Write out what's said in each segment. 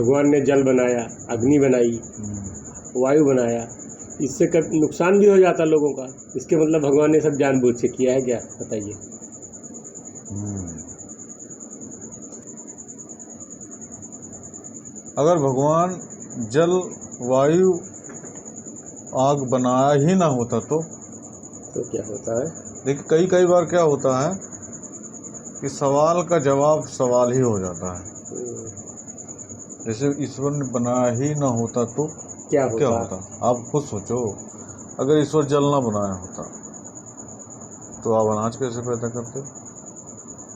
भगवान ने जल बनाया, अग्नि बनाई, वायु बनाया, इससे नुकसान भी हो जाता लोगों का। इसके मतलब भगवान ने सब जानबूझ के किया है क्या, बताइए। अगर भगवान जल, वायु, आग बनाया ही ना होता तो क्या होता है? देखिए कई बार क्या होता है कि सवाल का जवाब सवाल ही हो जाता है। जैसे ईश्वर ने बनाया ही ना होता तो क्या होता? आप खुद सोचो, अगर ईश्वर जल ना बनाया होता तो आप अनाज कैसे पैदा करते,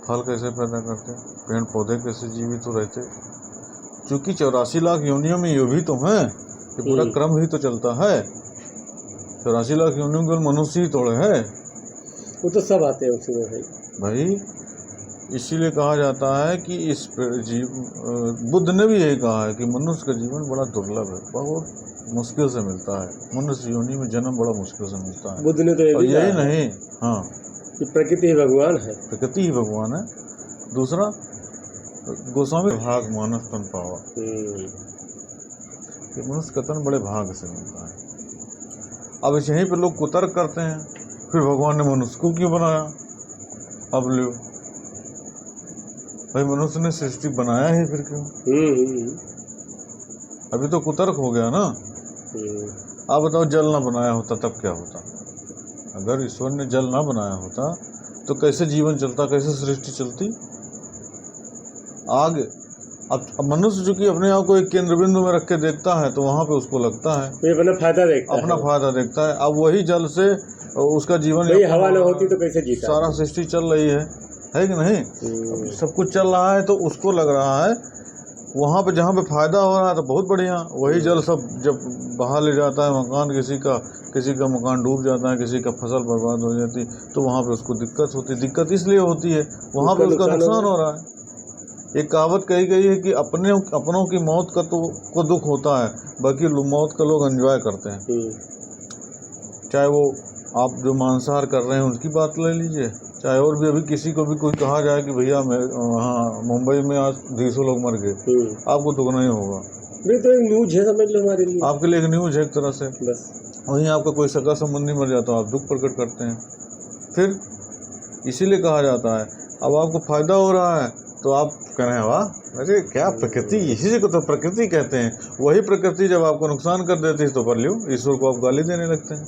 फल कैसे पैदा करते, पेड़ पौधे कैसे जीवित तो रहते? क्योंकि 84 लाख योनियों में ये भी तो है, ये पूरा क्रम ही तो चलता है। 84 लाख योनियों में मनुष्य ही थोड़े है, वो तो सब आते हैं उसी में भाई। इसीलिए कहा जाता है कि इस बुद्ध ने भी यही कहा है कि मनुष्य का जीवन बड़ा दुर्लभ है, बहुत मुश्किल से मिलता है। मनुष्य योनि में जन्म बड़ा मुश्किल से मिलता है। बुद्ध ने तो यही नहीं, हाँ, कि प्रकृति ही भगवान है, प्रकृति ही भगवान है। दूसरा, गोस्वामी भाग मानस तन पावा, कि मनुष्य का तन बड़े भाग से मिलता है। अब यहीं पे लोग कुतर्क करते हैं, फिर भगवान ने मनुष्य को क्यों बनाया? अब लो भाई, मनुष्य ने सृष्टि बनाया ही फिर क्यों? अभी तो कुतर्क हो गया ना। आप बताओ, जल ना बनाया होता तब क्या होता? अगर ईश्वर ने जल ना बनाया होता तो कैसे जीवन चलता, कैसे सृष्टि चलती? आग, अब मनुष्य जो कि अपने आप को एक केंद्र बिंदु में रख के देखता है तो वहां पे उसको लगता है तो अपना फायदा देखता है। अब वही जल से उसका जीवन, हवा न होती तो कैसे जीता? सारा सृष्टि चल रही है कि नहीं? सब कुछ चल रहा है तो उसको लग रहा है वहाँ पे जहाँ पे फायदा हो रहा है तो बहुत बढ़िया। वही जल सब जब बहा ले जाता है मकान, किसी का मकान डूब जाता है, किसी का फसल बर्बाद हो जाती, तो वहाँ पे उसको दिक्कत होती है। दिक्कत इसलिए होती है वहाँ पे उसका नुकसान हो रहा है। एक कहावत कही गई है कि अपनों की मौत का तो को दुख होता है, बाकी मौत का लोग एंजॉय करते हैं। चाहे वो आप जो मांसाहार कर रहे हैं उसकी बात ले लीजिए, चाहे और भी अभी किसी को भी कोई कहा जाए कि भैया हाँ मुंबई में आज 200 लोग मर गए, आपको दुखना ही होगा। नहीं तो एक न्यूज है, समझ लो हमारे लिए, आपके लिए एक न्यूज है एक तरह से। बस वहीं आपका कोई सगा संबंधी मर जाता है, आप दुख प्रकट करते हैं। फिर इसीलिए कहा जाता है अब आपको फायदा हो रहा है तो आप कह रहे हैं वाह, अरे क्या प्रकृति, इसी को तो प्रकृति कहते हैं। वही प्रकृति जब आपको नुकसान कर देती है तो पर लो ईश्वर को आप गाली देने लगते हैं।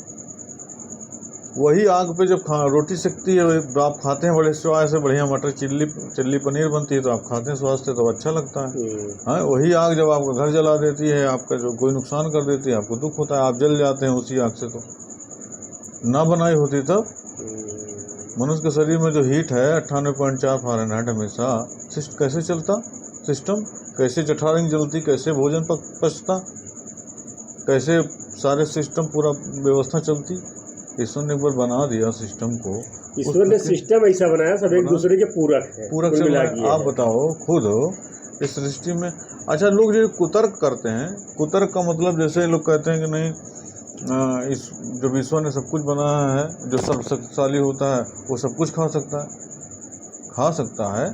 वही आग पे जब रोटी सेकती है, आप खाते हैं बड़े स्वाद से, बढ़िया मटर चिल्ली पनीर बनती है तो आप खाते हैं स्वाद से, तो अच्छा लगता है। हाँ, वही आग जब आपका घर जला देती है, आपका जो कोई नुकसान कर देती है, आपको दुख होता है, आप जल जाते हैं उसी आग से। तो ना बनाई होती तब मनुष्य के शरीर में जो हीट है 98.4 फ़ारेनहाइट हमेशा कैसे चलता सिस्टम, कैसे जठरांग जलती, कैसे भोजन पचता, कैसे सारे सिस्टम पूरा व्यवस्था चलती। ईश्वर ने एक बार बना दिया सिस्टम को। ईश्वर ने सिस्टम ऐसा बनाया, सब एक दूसरे के पूरक है। आप बताओ खुद इस सृष्टि में। अच्छा, लोग जो कुतर्क करते हैं, कुतर्क का मतलब जैसे लोग कहते हैं कि नहीं जब ईश्वर ने सब कुछ बनाया है, जो सर्वशक्तिशाली होता है वो सब कुछ खा सकता है,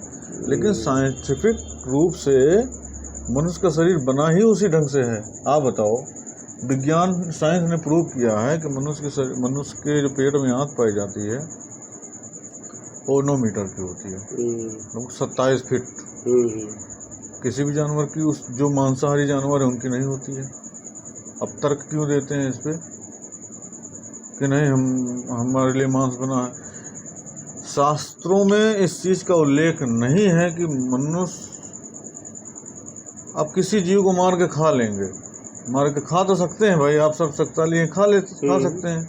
लेकिन साइंटिफिक रूप से मनुष्य का शरीर बना ही उसी ढंग से है। आप बताओ, विज्ञान साइंस ने प्रूव किया है कि मनुष्य के जो पेट में आंत पाई जाती है वो 9 मीटर की होती है, 27 फीट। किसी भी जानवर की, उस जो मांसाहारी जानवर है उनकी नहीं होती है। अब तर्क क्यों देते हैं इस पे कि नहीं हमारे लिए मांस बना है? शास्त्रों में इस चीज का उल्लेख नहीं है कि मनुष्य आप किसी जीव को मार के खा लेंगे। मार के खा तो सकते हैं भाई, आप सब शक्तिशाली खा सकते हैं,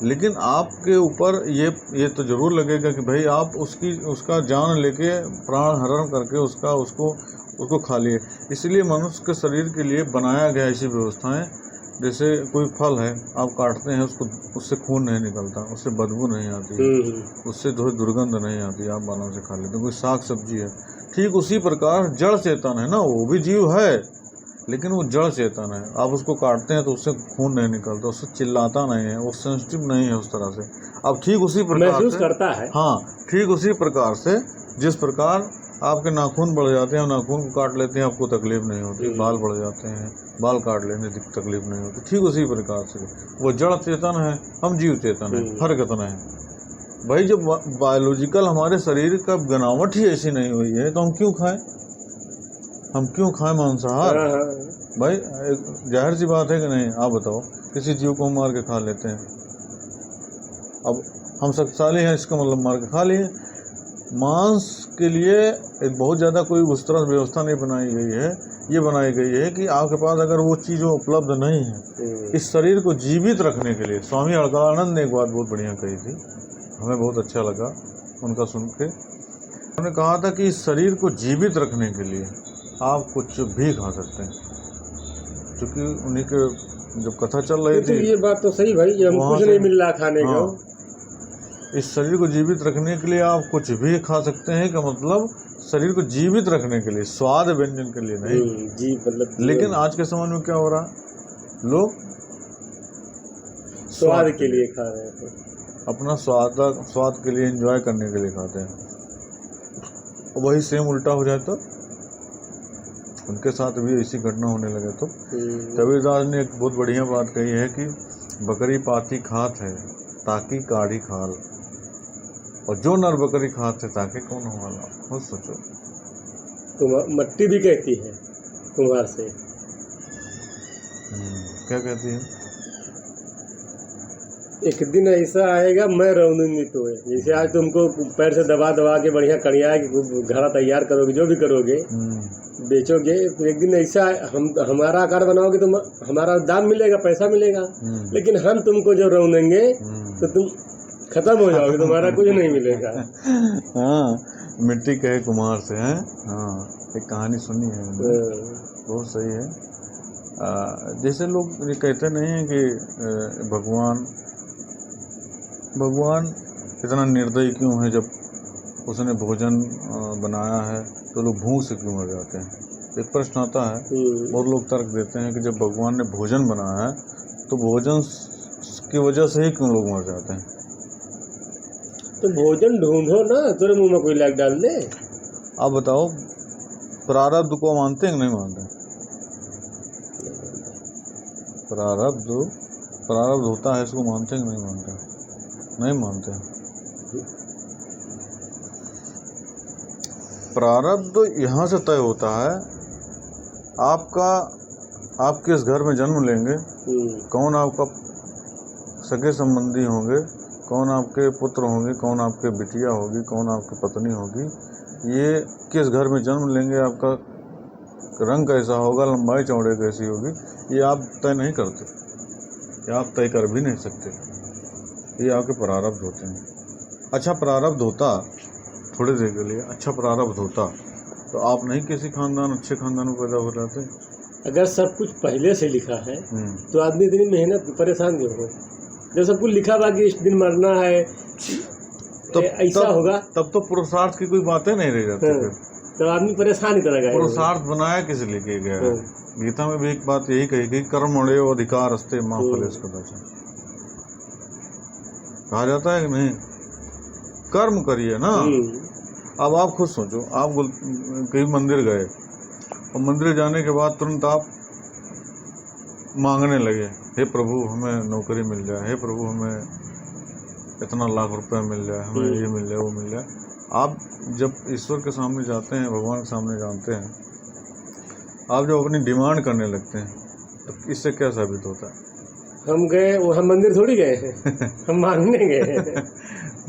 लेकिन आपके ऊपर ये तो जरूर लगेगा कि भाई आप उसका जान लेके प्राण हरण करके उसको खा लिए। इसलिए मनुष्य के शरीर के लिए बनाया गया ऐसी व्यवस्थाएं। जैसे कोई फल है, आप काटते हैं उससे खून नहीं निकलता, उससे बदबू नहीं आती, उससे दुर्गंध नहीं आती, आप आराम से खा लेते हैं। कोई साग सब्जी है, ठीक उसी प्रकार जड़ चेतन है ना, वो भी जीव है लेकिन वो जड़ चेतन है। आप उसको काटते हैं तो उससे खून नहीं निकलता, उससे चिल्लाता नहीं है, वो सेंसिटिव नहीं है उस तरह से। अब ठीक उसी प्रकार महसूस करता है। हाँ, ठीक उसी प्रकार से जिस प्रकार आपके नाखून बढ़ जाते हैं, नाखून को काट लेते हैं, आपको तकलीफ नहीं होती। बाल बढ़ जाते हैं, बाल काट लेने से तकलीफ नहीं होती। ठीक उसी प्रकार से वो जड़ चेतन है, हम जीव चेतन है, फर्क इतना है भाई। जब बायोलॉजिकल हमारे शरीर का बनावट ही ऐसी नहीं हुई है तो हम क्यों खाएं? हम क्यों खाएं मांसाहार? भाई जाहिर सी बात है कि नहीं? आप बताओ, किसी जीव को मार के खा लेते हैं। अब हम शक्तिशाली हैं, इसका मतलब मार के खा लिए। मांस के लिए एक बहुत ज़्यादा कोई उस तरह व्यवस्था नहीं बनाई गई है। ये बनाई गई है कि आपके पास अगर वो चीज़ उपलब्ध नहीं है, इस शरीर को जीवित रखने के लिए। स्वामी अड़कानंद ने एक बात बहुत बढ़िया कही थी, हमें बहुत अच्छा लगा उनका सुन के। उन्होंने कहा था कि इस शरीर को जीवित रखने के लिए आप कुछ भी खा सकते हैं। क्योंकि उन्हीं के जब कथा चल रही थी, ये बात तो सही भाई, हम कुछ नहीं मिल रहा खाने को। इस शरीर को जीवित रखने के लिए आप कुछ भी खा सकते हैं, का मतलब शरीर को जीवित रखने के लिए, स्वाद व्यंजन के लिए नहीं जी, मतलब। लेकिन आज के समय में क्या हो रहा, लोग स्वाद के लिए खा रहे हैं, अपना स्वाद के लिए, एंजॉय करने के लिए खाते हैं। वही सेम उल्टा हो जाए तो उनके साथ भी ऐसी घटना होने लगे तो कबीरदास ने एक बहुत बढ़िया बात कही है कि बकरी पाती खात है ताकि काढ़ी खाल, और जो नर बकरी खाते ताकि कौन हो वाला। खुद सोचो। मट्टी भी कहती है कुम्हार से। क्या कहती है? एक दिन ऐसा आएगा मैं रहूंगी तो है। जैसे आज तुमको पैर से दबा दबा के बढ़िया कड़िया घड़ा तैयार करोगे, जो भी करोगे बेचोगे, तो एक दिन ऐसा हमारा आकार बनाओगे तो हमारा दाम मिलेगा, पैसा मिलेगा। लेकिन हम तुमको जो रौनेंगे तो तुम खत्म हो जाओगे, तुम्हारा कुछ नहीं मिलेगा। हाँ, मिट्टी कहे कुम्हार से है। हाँ, एक कहानी सुनी है, बहुत सही है। जैसे लोग ये कहते नहीं है कि भगवान इतना निर्दयी क्यों है, जब उसने भोजन बनाया है तो लोग भूख से क्यों मर जाते हैं। एक प्रश्न आता है, बहुत लोग तर्क देते हैं कि जब भगवान ने भोजन बनाया है तो भोजन की वजह से ही क्यों लोग मर जाते हैं। तो भोजन ढूंढो ना, तेरे मुंह में कोई लाग डाल दे। आप बताओ, प्रारब्ध को मानते हैं कि नहीं मानते? प्रारब्ध होता है, इसको मानते हैं कि नहीं मानते? नहीं मानते। प्रारब्ध यहाँ से तय होता है, आप किस घर में जन्म लेंगे, कौन आपका सगे संबंधी होंगे, कौन आपके पुत्र होंगे, कौन आपके बिटिया होगी, कौन आपकी पत्नी होगी, ये किस घर में जन्म लेंगे, आपका रंग कैसा होगा, लंबाई चौड़ाई कैसी होगी, ये आप तय नहीं करते, ये आप तय कर भी नहीं सकते। ये आपके प्रारब्ध होते हैं। अच्छा प्रारब्ध होता, थोड़ी देर के लिए अच्छा प्रारब्ध होता तो आप नहीं किसी अच्छे खानदान में पैदा हो जाते। अगर सब कुछ पहले से लिखा है तो आदमी इतनी मेहनत परेशान क्यों हो? जब सब कुछ लिखा था कि इस दिन मरना है, ऐसा होगा, तब तो पुरुषार्थ की कोई बातें नहीं रह जाती। तो आदमी परेशान ही तरह। पुरुषार्थ बनाया किस लिए किया गया है? गीता में भी एक बात यही कही गई, कर्मण्यो अधिकारस्ते मा फलेषु कदाचन। कहा जाता है कि नहीं, कर्म करिए ना। अब आप खुद सोचो, आप कहीं मंदिर गए और मंदिर जाने के बाद तुरंत आप मांगने लगे, हे प्रभु हमें नौकरी मिल जाए, हे प्रभु हमें इतना लाख रुपए मिल जाए, हमें ये मिल जाए, वो मिल जाए। आप जब ईश्वर के सामने जाते हैं, भगवान के सामने जानते हैं, आप जब अपनी डिमांड करने लगते हैं तो इससे क्या साबित होता है? हम गए, वो हम मंदिर थोड़ी गए हैं, हम मांगने गए हैं।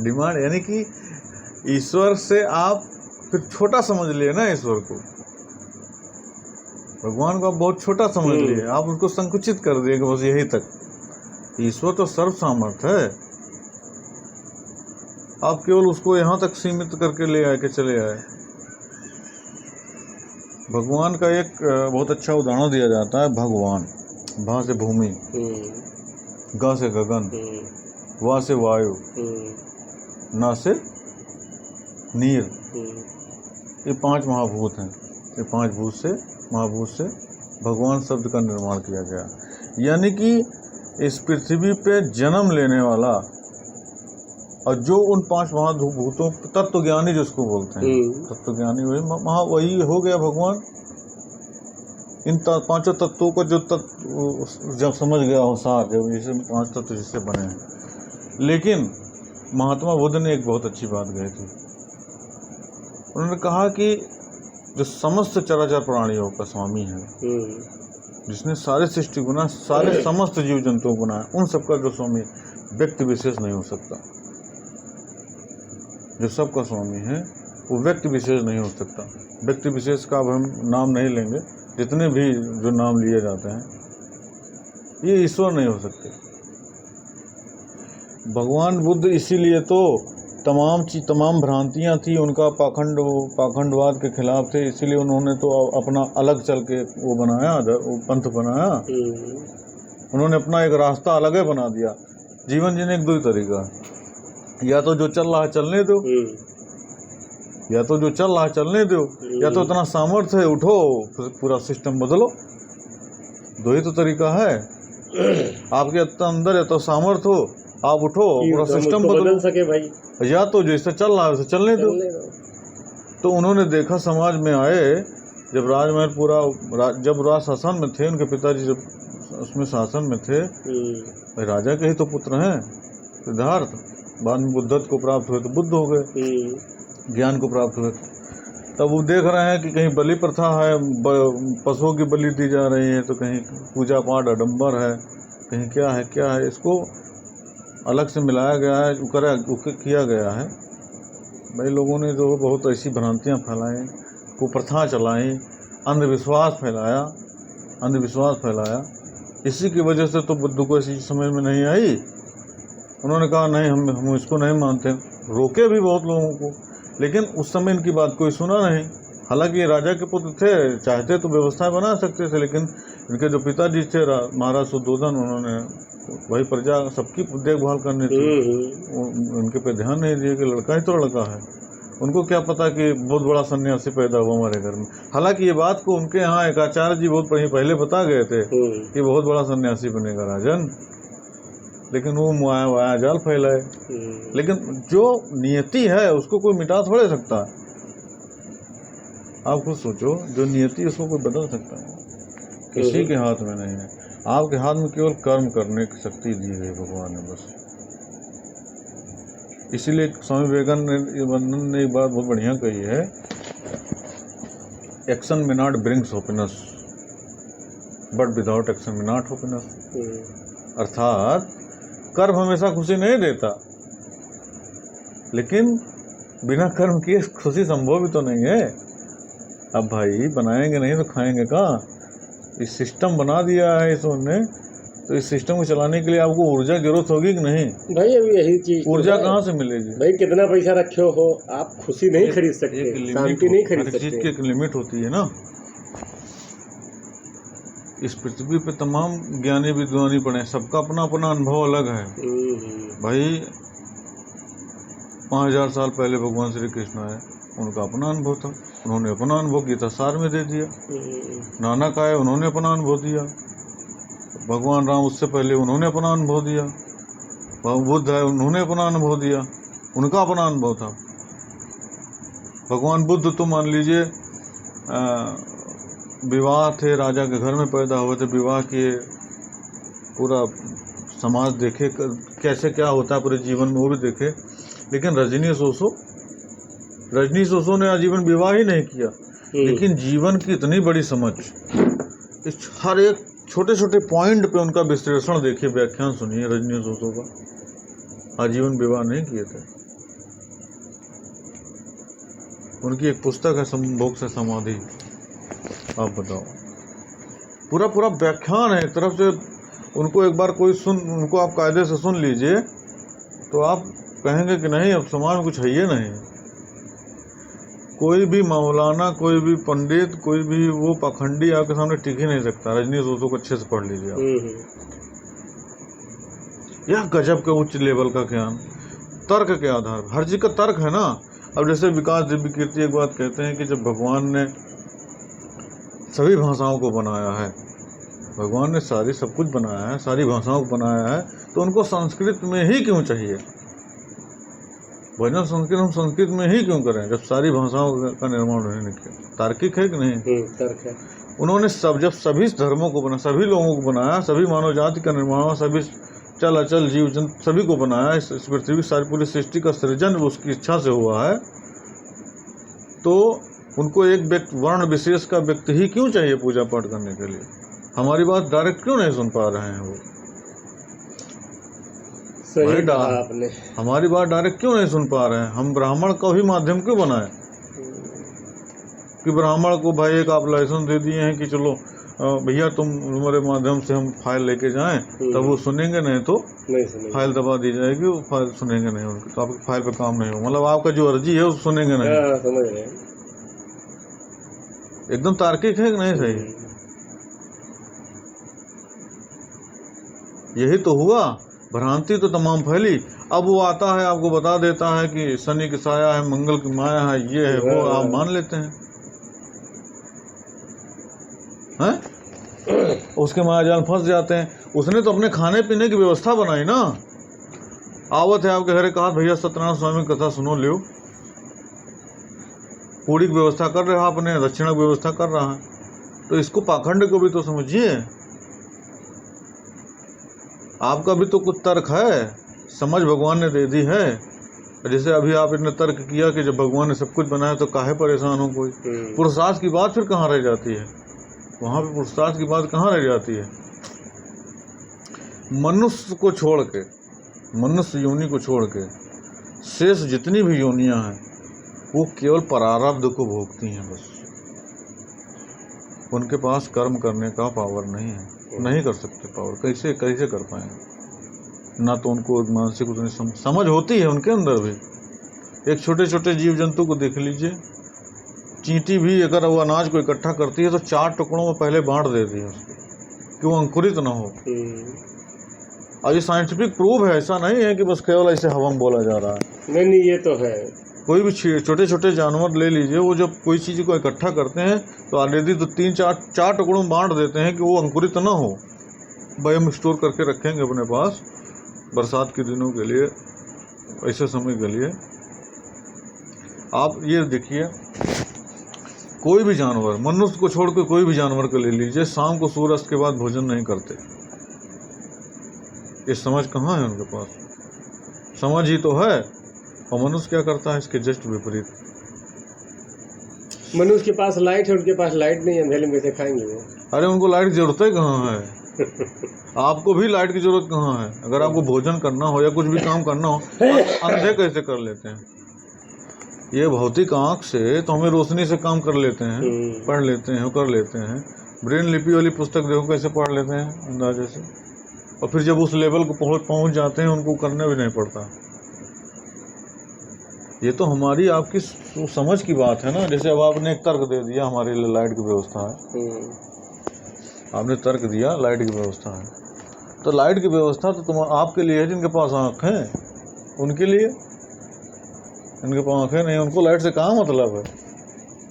डिमांड यानी कि ईश्वर से आप फिर छोटा समझ लिए ना ईश्वर को, भगवान को आप बहुत छोटा समझ लिए, आप उसको संकुचित कर दिए कि बस यही तक। ईश्वर तो सर्व सामर्थ है, आप केवल उसको यहाँ तक सीमित करके ले आए के चले आए। भगवान का एक बहुत अच्छा उदाहरण दिया जाता है। भगवान, भा से भूमि, ग से गगन, वा से वायु, ना से नीर, ये 5 महाभूत हैं। ये 5 महाभूत से भगवान शब्द का निर्माण किया गया। यानी कि इस पृथ्वी पे जन्म लेने वाला और जो उन 5 महाभूतों तत्व ज्ञानी जिसको बोलते हैं, तत्व ज्ञानी वही हो गया भगवान। इन 5 तत्वों को जो तत्व जब समझ गया हो सार, जब जैसे 5 तत्व जिससे बने हैं। लेकिन महात्मा बुद्ध ने एक बहुत अच्छी बात कही थी। उन्होंने कहा कि जो समस्त चराचर प्राणियों का स्वामी है, जिसने सारे सृष्टि गुना, सारे समस्त जीव जंतुओं को बनाया, उन सबका जो स्वामी व्यक्ति विशेष नहीं हो सकता। जो सबका स्वामी है वो व्यक्ति विशेष नहीं हो सकता। व्यक्ति विशेष का अब हम नाम नहीं लेंगे, जितने भी जो नाम लिए जाते हैं ये ईश्वर नहीं हो सकते। भगवान बुद्ध इसीलिए तो तमाम भ्रांतियां थी उनका, पाखंडवाद के खिलाफ थे, इसीलिए उन्होंने तो अपना अलग चल के वो बनाया, वो पंथ बनाया। उन्होंने अपना एक रास्ता अलग ही बना दिया। जीवन जीने एक दो ही तरीका है, या तो जो चल रहा है चलने दो, या तो जो चल रहा है चलने दो, या तो इतना सामर्थ्य है उठो पूरा सिस्टम बदलो। दो ही तो तरीका है। आपके अंदर या तो सामर्थ्य हो, आप उठो पूरा सिस्टम बदल सके भाई, या तो जैसे चल रहा है वैसे चलने दो। तो उन्होंने देखा समाज में आए, जब राजमहल पूरा जब राज शासन में थे, उनके पिताजी जब उसमें शासन में थे, भाई राजा के ही तो पुत्र हैं सिद्धार्थ। बाद में बुद्धत्व को प्राप्त हुए तो बुद्ध हो गए, ज्ञान को प्राप्त हुए। तब वो देख रहे हैं कि कहीं बलि प्रथा है, पशुओं की बलि दी जा रही है, तो कहीं पूजा पाठ आडंबर है, कहीं क्या है। इसको अलग से मिलाया गया है, किया गया है। भाई लोगों ने जो बहुत ऐसी भ्रांतियाँ फैलाई, कुप्रथा चलाई, अंधविश्वास फैलाया। इसी की वजह से तो बुद्ध को ऐसी समझ में नहीं आई। उन्होंने कहा नहीं, हम इसको नहीं मानते। रोके भी बहुत लोगों को, लेकिन उस समय इनकी बात कोई सुना नहीं। हालांकि ये राजा के पुत्र थे, चाहते तो व्यवस्था बना सकते थे, लेकिन इनके जो पिताजी थे महाराज शुद्धोधन, उन्होंने वही प्रजा सबकी देखभाल करनी थी, उनके पे ध्यान नहीं दिए कि लड़का ही तो लड़का है। उनको क्या पता कि बहुत बड़ा सन्यासी पैदा हुआ हमारे घर में। हालांकि ये बात को उनके यहाँ एक आचार्य जी बहुत पहले बता गए थे कि बहुत बड़ा सन्यासी बनेगा राजन, लेकिन वो माया जाल फैलाए। लेकिन जो नियति है उसको कोई मिटा थोड़े सकता है। आप खुद सोचो, जो नियति उसको कोई बदल सकता है? किसी के हाथ में नहीं है। आपके हाथ में केवल कर्म करने की शक्ति दी गई भगवान ने, बस। इसीलिए स्वामी विवेकानंद ने एक बात बहुत बढ़िया कही है, एक्शन में not brings happiness but without action में नॉट हैप्पीनेस। अर्थात कर्म हमेशा खुशी नहीं देता, लेकिन बिना कर्म किए खुशी संभव भी तो नहीं है। अब भाई बनाएंगे नहीं तो खाएंगे कहाँ? इस सिस्टम बना दिया है इसने, तो इस सिस्टम को चलाने के लिए आपको ऊर्जा की जरूरत होगी कि नहीं भाई? अभी यही चीज ऊर्जा कहाँ से मिलेगी भाई? कितना पैसा रखे हो आप खुशी नहीं खरीद सकते, शांति नहीं खरीद सकते। चीज की एक लिमिट होती है ना। इस पृथ्वी पे तमाम ज्ञानी विद्वानी पढ़े, सबका अपना अपना अनुभव अलग है भाई। 5000 साल पहले भगवान श्री कृष्ण आए, उनका अपना अनुभव था, उन्होंने अपना अनुभव गीता सार में दे दिया। नानक आए, उन्होंने अपना अनुभव दिया। भगवान राम उससे पहले उन्होंने अपना अनुभव दिया। बुद्ध आए, उन्होंने अपना अनुभव दिया, उनका अपना अनुभव था। भगवान बुद्ध तो मान लीजिए विवाह थे, राजा के घर में पैदा हुए थे, विवाह किए, पूरा समाज देखे कैसे क्या होता है पूरे जीवन में, वो भी देखे। लेकिन रजनी सोसो ने आजीवन विवाह ही नहीं किया, लेकिन जीवन की इतनी बड़ी समझ, इस हर एक छोटे छोटे पॉइंट पे उनका विश्लेषण देखिए, व्याख्यान सुनिए रजनी सोसो का। आजीवन विवाह नहीं किए थे। उनकी एक पुस्तक है संभोग से समाधि। आप बताओ, पूरा व्याख्यान है। एक तरफ से उनको एक बार कोई उनको आप कायदे से सुन लीजिए तो आप कहेंगे कि नहीं, अब समाज में कुछ है ही नहीं। कोई भी मौलाना, कोई भी पंडित, कोई भी वो पाखंडी आपके सामने टिक ही नहीं सकता। रजनी सोसो को अच्छे से पढ़ लीजिए आप। यह गजब के उच्च लेवल का ज्ञान, तर्क के आधार, हर चीज का तर्क है ना। अब जैसे विकास दिव्य कीर्ति एक बात कहते हैं कि जब भगवान ने सभी भाषाओं को बनाया है, भगवान ने सब कुछ बनाया है, सारी भाषाओं को बनाया है, तो उनको संस्कृत में ही क्यों चाहिए? भजन संस्कृत हम संस्कृत में ही क्यों करें जब सारी भाषाओं का निर्माण उन्होंने किया? तार्किक है कि नहीं? तर्क है। उन्होंने जब सभी धर्मों को बनाया, सभी लोगों को बनाया, सभी मानव जाति का निर्माण, सभी चल अचल जीव जंतु सभी को बनाया, इस पृथ्वी सारी पूरी सृष्टि का सृजन उसकी इच्छा से हुआ है, तो उनको एक व्यक्ति वर्ण विशेष का व्यक्ति ही क्यों चाहिए पूजा पाठ करने के लिए? हमारी बात डायरेक्ट क्यों नहीं सुन पा रहे हैं वो? सही कहा आपने। हमारी बात डायरेक्ट क्यों नहीं सुन पा रहे हैं? हम ब्राह्मण का भी माध्यम क्यों बनाए कि ब्राह्मण को भाई एक आप लाइसेंस दे दिए हैं कि चलो भैया तुम्हारे माध्यम से हम फाइल लेके जाएं, तब वो सुनेंगे नहीं तो नहीं सुनेंगे, फाइल दबा दी जाएगी, वो फाइल सुनेंगे नहीं उनकी, तो आपकी फाइल पे काम नहीं होगा, मतलब आपका जो अर्जी है वो सुनेंगे नहीं। समझ रहे हैं। एकदम तार्किक है कि नहीं? सही यही तो हुआ। भ्रांति तो तमाम फैली। अब वो आता है आपको बता देता है कि शनि की साया है, मंगल की माया है, ये है वो, आप मान लेते हैं। उसके माया जाल फंस जाते हैं। उसने तो अपने खाने पीने की व्यवस्था बनाई ना। आवत है आपके घरे, कहा भैया सत्यनारायण स्वामी कथा सुनो, लियो पूरी की व्यवस्था कर रहा अपने, दक्षिणा की व्यवस्था कर रहा है, तो इसको पाखंड को भी तो समझिए। आपका भी तो कुछ तर्क है, समझ भगवान ने दे दी है। जैसे अभी आप इतने तर्क किया कि जब भगवान ने सब कुछ बनाया तो काहे परेशान हो कोई? पुरुषार्थ की बात फिर कहाँ रह जाती है? वहां पे पुरुषार्थ की बात कहाँ रह जाती है? मनुष्य को छोड़ के, मनुष्य योनि को छोड़ के शेष जितनी भी योनियां हैं वो केवल प्रारब्ध को भोगती हैं बस। उनके पास कर्म करने का पावर नहीं है, नहीं कर सकते पावर। कैसे कैसे कर पाएंगे? ना तो उनको मानसिक उतनी समझ होती है उनके अंदर भी। एक छोटे छोटे जीव जंतु को देख लीजिए, चींटी भी अगर वो अनाज को इकट्ठा करती है तो 4 टुकड़ों में पहले बांट देती है उसको कि वो अंकुरित ना हो। और ये साइंटिफिक प्रूफ है, ऐसा नहीं है कि बस केवल ऐसे हवा में बोला जा रहा है। नहीं ये तो है। कोई भी छोटे छोटे जानवर ले लीजिए, वो जब कोई चीज़ को इकट्ठा करते हैं तो ऑलरेडी तो 3-4 टुकड़ों में बांट देते हैं कि वो अंकुरित ना हो। भाई हम स्टोर करके रखेंगे अपने पास बरसात के दिनों के लिए, ऐसे समय के लिए। आप ये देखिए, कोई भी जानवर, मनुष्य को छोड़ के कोई भी जानवर को ले लीजिए, शाम को सूर्यास्त के बाद भोजन नहीं करते। ये समझ कहाँ है उनके पास? समझ ही तो है। और मनुष्य क्या करता है? इसके जस्ट विपरीत। मनुष्य के पास लाइट है, उनके पास लाइट नहीं है, अंधेरे में कैसे खाएंगे वो? अरे उनको लाइट की जरूरत ही कहाँ है? आपको भी लाइट की जरूरत कहाँ है? अगर आपको भोजन करना हो या कुछ भी काम करना हो, अंधे कैसे कर लेते हैं? ये भौतिक आंख से तो हमें रोशनी से काम कर लेते हैं, पढ़ लेते हैं, कर लेते हैं। ब्रेन लिपि वाली पुस्तक देखो कैसे पढ़ लेते हैं अंदाजे से, और फिर जब उस लेवल को पहुंच जाते हैं उनको करना भी नहीं पड़ता। ये तो हमारी आपकी समझ की बात है ना। जैसे अब आपने एक तर्क दे दिया हमारे लिए लाइट की व्यवस्था है, आपने तर्क दिया लाइट की व्यवस्था है, तो लाइट की व्यवस्था तो तुम आपके लिए है जिनके पास आँख है, उनके लिए। इनके पास आँखें नहीं, उनको लाइट से कहाँ मतलब है?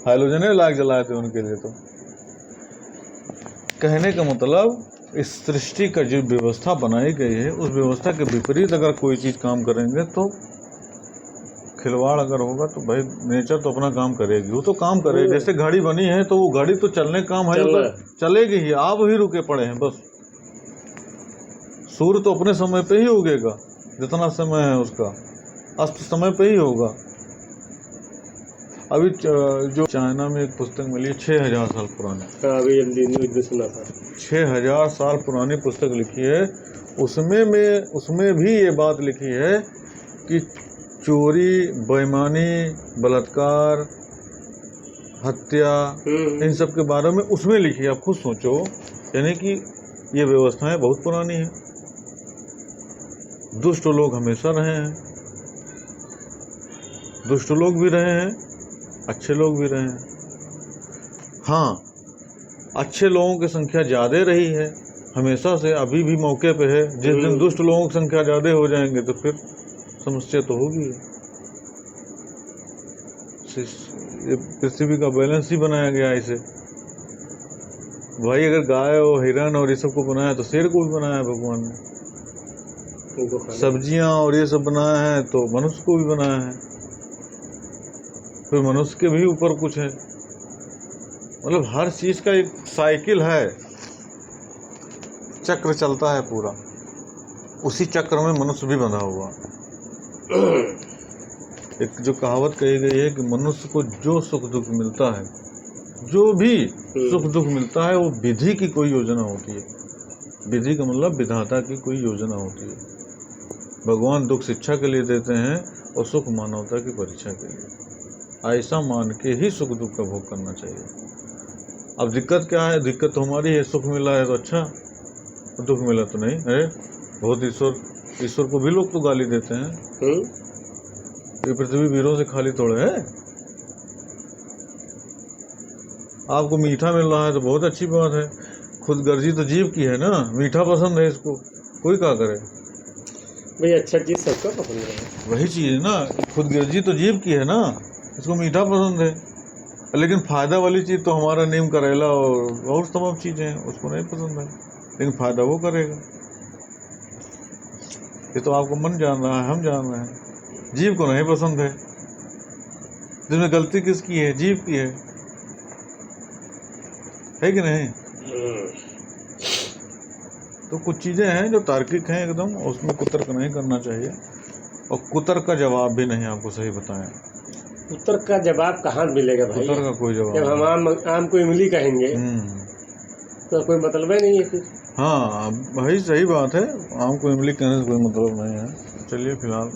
हाइलोजन लाइट जलाए थे उनके लिए। तो कहने का मतलब इस सृष्टि का जो व्यवस्था बनाई गई है उस व्यवस्था के विपरीत अगर कोई चीज़ काम करेंगे तो खिलवाड़ अगर होगा तो भाई नेचर तो अपना काम करेगी, वो तो काम करेगी। जैसे घड़ी बनी है तो वो घड़ी तो चलने काम है, तो चलेगी ही, आप ही रुके पड़े हैं बस। सूर्य तो अपने समय पे ही उगेगा, जितना समय है उसका अस्त समय पे ही होगा। अभी जो चाइना में एक पुस्तक मिली है 6000 साल पुरानी, अभी सुना था, 6000 साल पुरानी पुस्तक लिखी है। उसमें भी ये बात लिखी है कि चोरी, बेईमानी, बलात्कार, हत्या, इन सब के बारे में उसमें लिखी है। आप खुद सोचो, यानी कि ये व्यवस्थाएं बहुत पुरानी है। दुष्ट लोग हमेशा रहे हैं, दुष्ट लोग भी रहे हैं, अच्छे लोग भी रहे हैं। हाँ, अच्छे लोगों की संख्या ज़्यादा रही है हमेशा से, अभी भी मौके पे है। जिस दिन दुष्ट लोगों की संख्या ज़्यादा हो जाएंगे तो फिर समस्या तो होगी। ये पृथ्वी का बैलेंस ही बनाया गया ऐसे। भाई अगर गाय और हिरन और ये सब को बनाया तो शेर को भी बनाया भगवान ने। उनको खाना। सब्जियां और ये सब बनाया है तो मनुष्य को भी बनाया है, फिर मनुष्य के भी ऊपर कुछ है। मतलब हर चीज का एक साइकिल है, चक्र चलता है पूरा, उसी चक्र में मनुष्य भी बंधा हुआ। एक जो कहावत कही गई है कि मनुष्य को जो सुख दुख मिलता है, जो भी सुख दुख मिलता है, वो विधि की कोई योजना होती है। विधि का मतलब विधाता की कोई योजना होती है। भगवान दुख शिक्षा के लिए देते हैं और सुख मानवता की परीक्षा के लिए। ऐसा मान के ही सुख दुख का भोग करना चाहिए। अब दिक्कत क्या है? दिक्कत तो हमारी है, सुख मिला है तो अच्छा, दुख मिला तो नहीं। अरे बहुत ईश्वर को भी लोग तो गाली देते हैं। ये पृथ्वी वीरों से खाली थोड़े है। आपको मीठा मिल रहा है तो बहुत अच्छी बात है, खुद गर्जी तो जीव की है ना, मीठा पसंद है इसको, कोई क्या करे भाई, अच्छा चीज सबको पसंद है। वही चीज है ना, खुद गर्जी तो जीव की है ना, इसको मीठा पसंद है। लेकिन फायदा वाली चीज तो हमारा नीम करेला और तमाम चीजें हैं, उसको नहीं पसंद है, लेकिन फायदा वो करेगा। ये तो आपको मन जान रहा है, हम जान रहे हैं। जीव को नहीं पसंद है। जिसमें गलती किसकी है? जीव की है कि नहीं? तो कुछ चीजें हैं जो तार्किक हैं एकदम, उसमें कुतर्क नहीं करना चाहिए। और कुतर्क का जवाब भी नहीं आपको सही बताएं। कुतर्क का जवाब कहाँ मिलेगा भाई? कुतर्क का कोई जवाब जब हम आम को इमली कहेंगे तो कोई मतलब ही नहीं है फिर। हाँ भाई, सही बात है, आम को इमली कहने से कोई मतलब नहीं है। चलिए फिलहाल